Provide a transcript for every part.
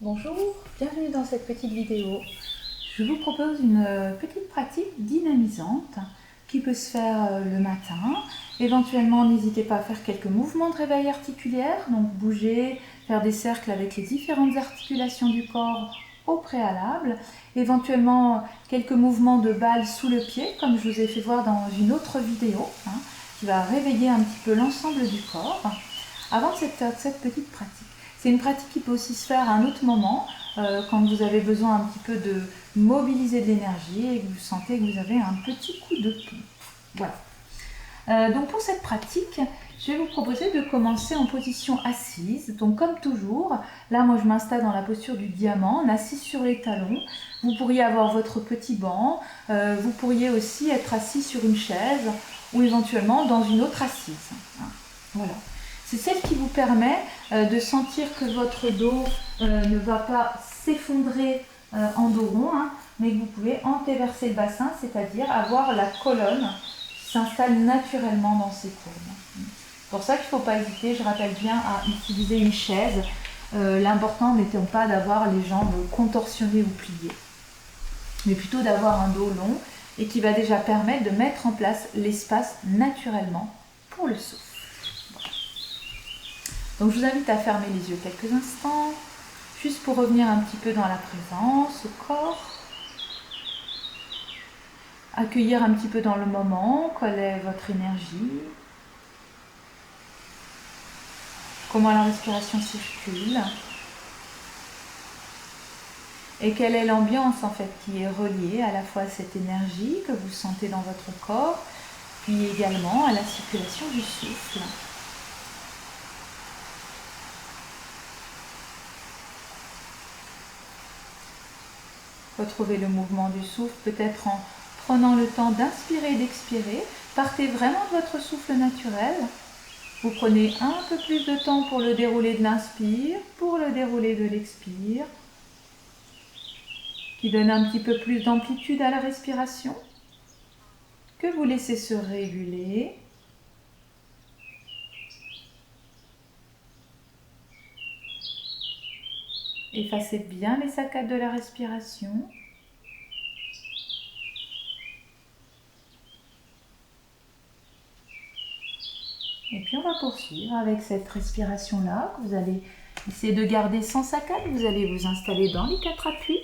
Bonjour, bienvenue dans cette petite vidéo. Je vous propose une petite pratique dynamisante qui peut se faire le matin. Éventuellement, n'hésitez pas à faire quelques mouvements de réveil articulaire, donc bouger, faire des cercles avec les différentes articulations du corps au préalable. Éventuellement, quelques mouvements de balle sous le pied, comme je vous ai fait voir dans une autre vidéo, qui va réveiller un petit peu l'ensemble du corps avant de cette petite pratique. C'est une pratique qui peut aussi se faire à un autre moment, quand vous avez besoin un petit peu de mobiliser de l'énergie et que vous sentez que vous avez un petit coup de pompe. Voilà. Donc pour cette pratique, je vais vous proposer de commencer en position assise. Donc comme toujours, là moi je m'installe dans la posture du diamant, assise sur les talons. Vous pourriez avoir votre petit banc, vous pourriez aussi être assis sur une chaise ou éventuellement dans une autre assise. Voilà. C'est celle qui vous permet de sentir que votre dos ne va pas s'effondrer en dos rond, mais que vous pouvez antéverser le bassin, c'est-à-dire avoir la colonne qui s'installe naturellement dans ses courbes. C'est pour ça qu'il ne faut pas hésiter, je rappelle bien, à utiliser une chaise. L'important n'étant pas d'avoir les jambes contorsionnées ou pliées, mais plutôt d'avoir un dos long et qui va déjà permettre de mettre en place l'espace naturellement pour le souffle. Donc je vous invite à fermer les yeux quelques instants, juste pour revenir un petit peu dans la présence, au corps. Accueillir un petit peu dans le moment, quelle est votre énergie, comment la respiration circule, et quelle est l'ambiance en fait qui est reliée à la fois à cette énergie que vous sentez dans votre corps, puis également à la circulation du souffle. Retrouvez le mouvement du souffle, peut-être en prenant le temps d'inspirer et d'expirer. Partez vraiment de votre souffle naturel. Vous prenez un peu plus de temps pour le déroulé de l'inspire, pour le déroulé de l'expire, qui donne un petit peu plus d'amplitude à la respiration, que vous laissez se réguler. Effacez bien les saccades de la respiration. Et puis on va poursuivre avec cette respiration-là que vous allez essayer de garder sans saccade. Vous allez vous installer dans les 4 appuis.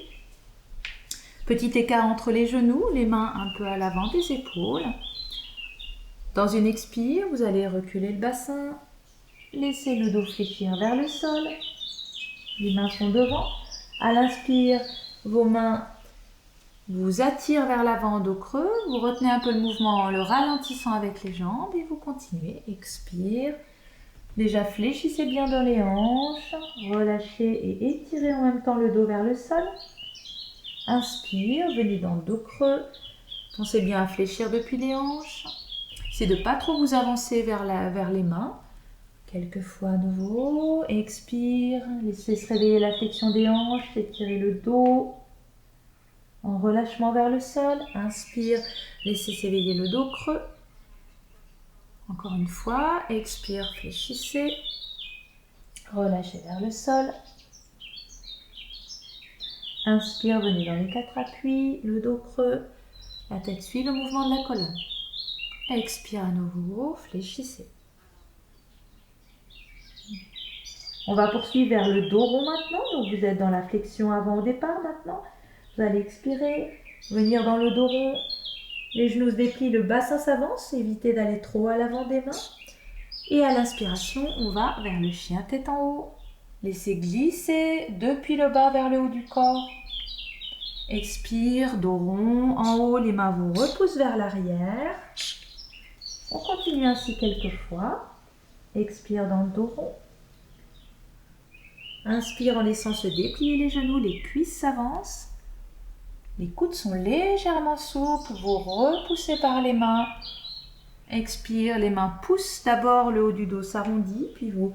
Petit écart entre les genoux, les mains un peu à l'avant des épaules. Dans une expire, vous allez reculer le bassin, laisser le dos fléchir vers le sol. Les mains sont devant. À l'inspire, vos mains vous attirent vers l'avant, dos creux. Vous retenez un peu le mouvement en le ralentissant avec les jambes et vous continuez. Expire. Déjà fléchissez bien dans les hanches. Relâchez et étirez en même temps le dos vers le sol. Inspire, venez dans le dos creux. Pensez bien à fléchir depuis les hanches. C'est de ne pas trop vous avancer vers les mains. Quelques fois à nouveau. Expire, laissez se réveiller la flexion des hanches, étirez le dos. En relâchement vers le sol. Inspire, laissez s'éveiller le dos creux. Encore une fois. Expire, fléchissez. Relâchez vers le sol. Inspire, venez dans les 4 appuis, le dos creux. La tête suit le mouvement de la colonne. Expire à nouveau, fléchissez. On va poursuivre vers le dos rond maintenant. Donc vous êtes dans la flexion avant au départ maintenant. Vous allez expirer, venir dans le dos rond. Les genoux se déplient, le bassin s'avance. Évitez d'aller trop à l'avant des mains. Et à l'inspiration, on va vers le chien tête en haut. Laissez glisser depuis le bas vers le haut du corps. Expire, dos rond, en haut, les mains vous repoussent vers l'arrière. On continue ainsi quelques fois. Expire dans le dos rond. Inspire en laissant se déplier les genoux, les cuisses s'avancent. Les coudes sont légèrement souples, vous repoussez par les mains. Expire, les mains poussent d'abord, le haut du dos s'arrondit, puis vous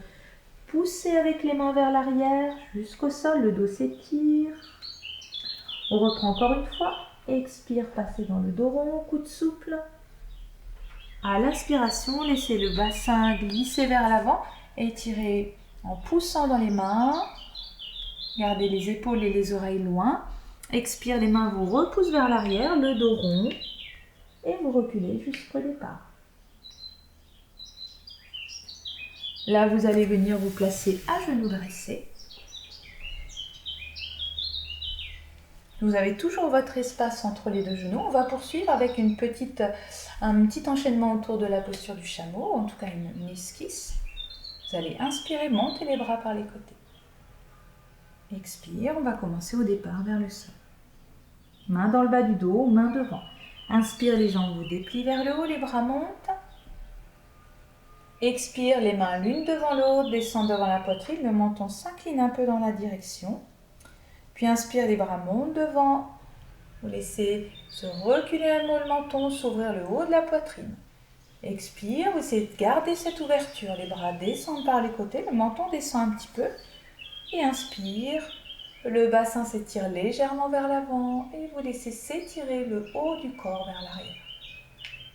poussez avec les mains vers l'arrière jusqu'au sol, le dos s'étire. On reprend encore une fois. Expire, passez dans le dos rond, coude souple. À l'inspiration, laissez le bassin glisser vers l'avant. Étirez en poussant dans les mains. Gardez les épaules et les oreilles loin. Expire, les mains vous repoussent vers l'arrière, le dos rond. Et vous reculez jusqu'au départ. Là, vous allez venir vous placer à genoux dressés. Vous avez toujours votre espace entre les deux genoux. On va poursuivre avec un petit enchaînement autour de la posture du chameau, en tout cas une esquisse. Vous allez inspirer, monter les bras par les côtés. Expire, on va commencer au départ vers le sol. Main dans le bas du dos, main devant. Inspire, les jambes vous déplient vers le haut, les bras montent. Expire, les mains l'une devant l'autre, descendent devant la poitrine, le menton s'incline un peu dans la direction. Puis inspire, les bras montent devant. Vous laissez se reculer un peu le menton, s'ouvrir le haut de la poitrine. Expire, vous essayez de garder cette ouverture. Les bras descendent par les côtés, le menton descend un petit peu. Et inspire, le bassin s'étire légèrement vers l'avant et vous laissez s'étirer le haut du corps vers l'arrière.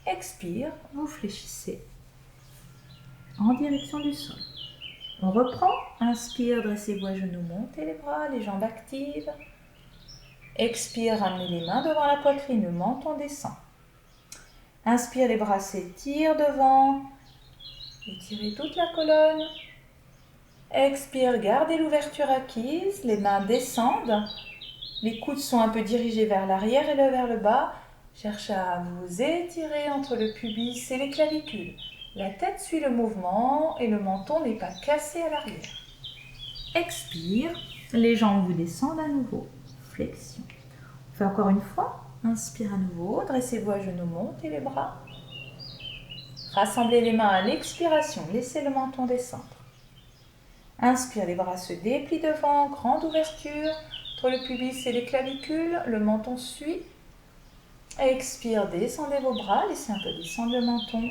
Expire, vous fléchissez en direction du sol. On reprend, inspire, dressez-vous à genoux, montez les bras, les jambes actives. Expire, ramenez les mains devant la poitrine, le menton descend. Inspire, les bras s'étirent devant, étirez toute la colonne. Expire, gardez l'ouverture acquise, les mains descendent, les coudes sont un peu dirigés vers l'arrière et vers le bas. Cherchez à vous étirer entre le pubis et les clavicules. La tête suit le mouvement et le menton n'est pas cassé à l'arrière. Expire, les jambes vous descendent à nouveau, flexion. On fait encore une fois, inspire à nouveau, dressez-vous à genoux, montez les bras. Rassemblez les mains à l'expiration, laissez le menton descendre. Inspire, les bras se déplient devant, grande ouverture entre le pubis et les clavicules, le menton suit. Expire, descendez vos bras, laissez un peu descendre le menton.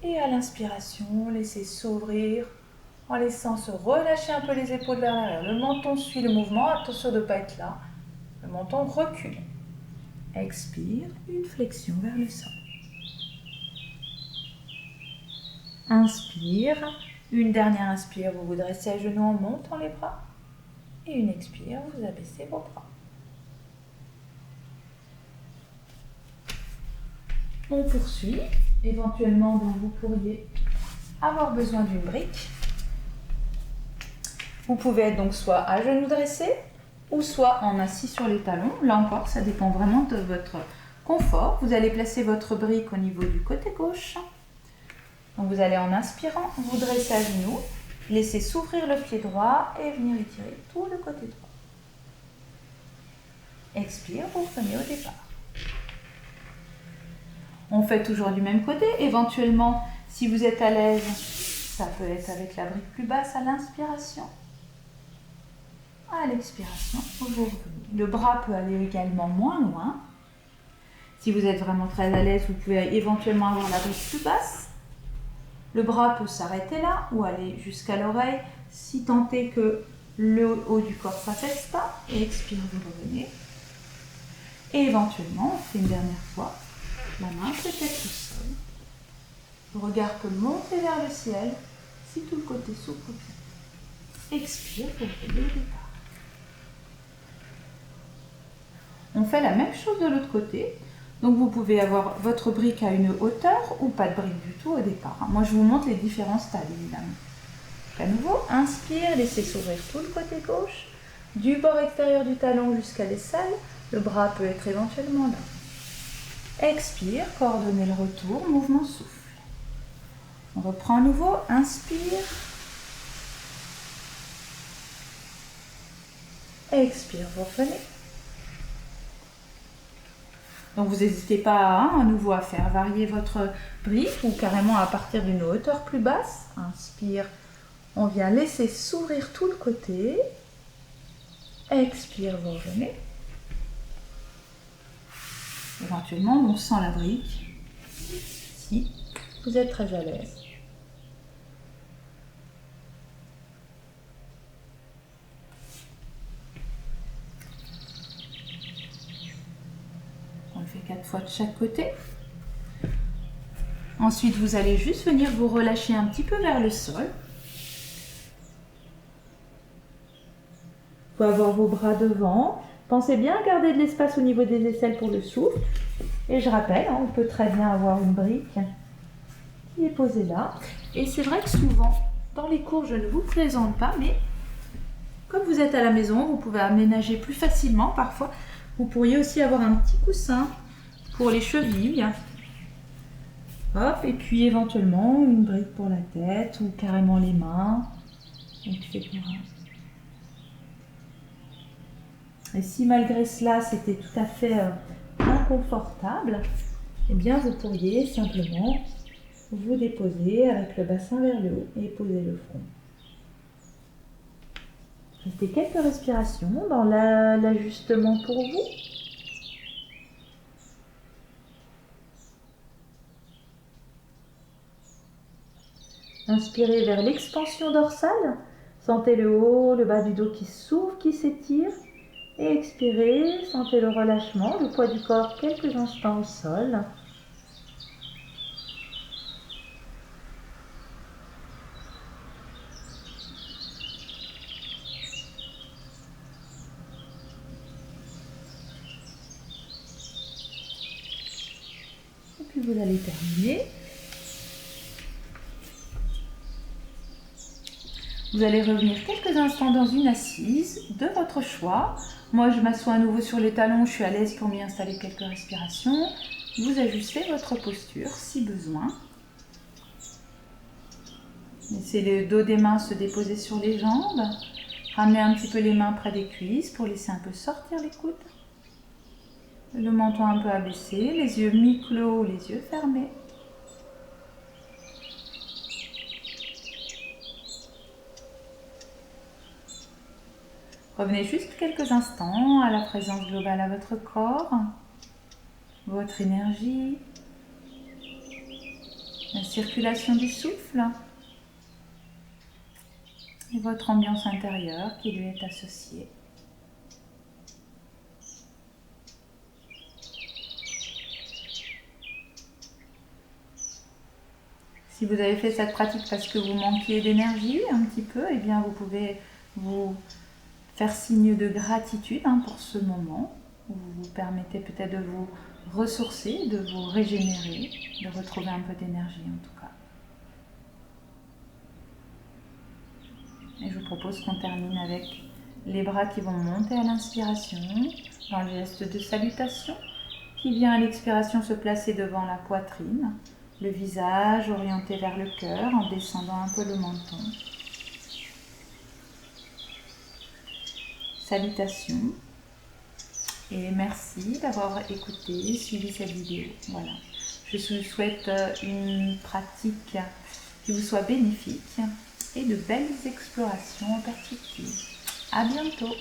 Et à l'inspiration, laissez s'ouvrir en laissant se relâcher un peu les épaules vers l'arrière. Le menton suit le mouvement, attention de ne pas être là. Le menton recule. Expire, une flexion vers le sol. Inspire, une dernière inspire, vous vous dressez à genoux en montant les bras. Et une expire, vous abaissez vos bras. On poursuit. Éventuellement, donc, vous pourriez avoir besoin d'une brique. Vous pouvez être donc soit à genoux dressés ou soit en assis sur les talons. Là encore, ça dépend vraiment de votre confort. Vous allez placer votre brique au niveau du côté gauche. Donc vous allez en inspirant, vous dresser à genoux, laisser s'ouvrir le pied droit et venir étirer tout le côté droit. Expire, vous revenez au départ. On fait toujours du même côté. Éventuellement, si vous êtes à l'aise, ça peut être avec la brique plus basse à l'inspiration. À l'expiration, vous revenez. Le bras peut aller également moins loin. Si vous êtes vraiment très à l'aise, vous pouvez éventuellement avoir la brique plus basse. Le bras peut s'arrêter là ou aller jusqu'à l'oreille si tant est que le haut du corps ne s'affaisse pas. Et expire, vous revenez. Et éventuellement, on fait une dernière fois. La main peut être au sol. Le regard peut monter vers le ciel si tout le côté s'ouvre bien. Expire, vous revenez au départ. On fait la même chose de l'autre côté. Donc vous pouvez avoir votre brique à une hauteur ou pas de brique du tout au départ. Moi je vous montre les différents stades évidemment. À nouveau, inspire, laissez s'ouvrir tout le côté gauche. Du bord extérieur du talon jusqu'à l'aisselle. Le bras peut être éventuellement là. Expire, coordonnez le retour, mouvement souffle. On reprend à nouveau, inspire. Expire, vous revenez. Donc vous n'hésitez pas à nouveau à faire varier votre brique ou carrément à partir d'une hauteur plus basse. Inspire, on vient laisser s'ouvrir tout le côté. Expire, vous revenez. Éventuellement, on sent la brique si vous êtes très à l'aise. On le fait 4 fois de chaque côté. Ensuite, vous allez juste venir vous relâcher un petit peu vers le sol. pouvez avoir vos bras devant. Pensez bien à garder de l'espace au niveau des aisselles pour le souffle. Et je rappelle, on peut très bien avoir une brique qui est posée là. Et c'est vrai que souvent, dans les cours, je ne vous présente pas, mais comme vous êtes à la maison, vous pouvez aménager plus facilement parfois. Vous pourriez aussi avoir un petit coussin pour les chevilles. Hop, et puis éventuellement une brique pour la tête ou carrément les mains, etc. Et si malgré cela c'était tout à fait inconfortable, eh bien vous pourriez simplement vous déposer avec le bassin vers le haut et poser le front. Restez quelques respirations dans l'ajustement pour vous. Inspirez vers l'expansion dorsale. Sentez le haut, le bas du dos qui s'ouvre, qui s'étire. Et expirez, sentez le relâchement, le poids du corps quelques instants au sol. Et puis vous allez terminer. Vous allez revenir quelques instants dans une assise de votre choix. Moi, je m'assois à nouveau sur les talons, je suis à l'aise pour m'y installer quelques respirations. Vous ajustez votre posture si besoin. Laissez le dos des mains se déposer sur les jambes. Ramenez un petit peu les mains près des cuisses pour laisser un peu sortir les coudes. Le menton un peu abaissé, les yeux mi-clos, les yeux fermés. Revenez juste quelques instants à la présence globale à votre corps, votre énergie, la circulation du souffle et votre ambiance intérieure qui lui est associée. Si vous avez fait cette pratique parce que vous manquiez d'énergie un petit peu, eh bien vous pouvez vous faire signe de gratitude pour ce moment. Vous vous permettez peut-être de vous ressourcer, de vous régénérer, de retrouver un peu d'énergie en tout cas. Et je vous propose qu'on termine avec les bras qui vont monter à l'inspiration, dans le geste de salutation, qui vient à l'expiration se placer devant la poitrine, le visage orienté vers le cœur en descendant un peu le menton. Salutations et merci d'avoir écouté, suivi cette vidéo. Voilà. Je vous souhaite une pratique qui vous soit bénéfique et de belles explorations en perspective. À bientôt!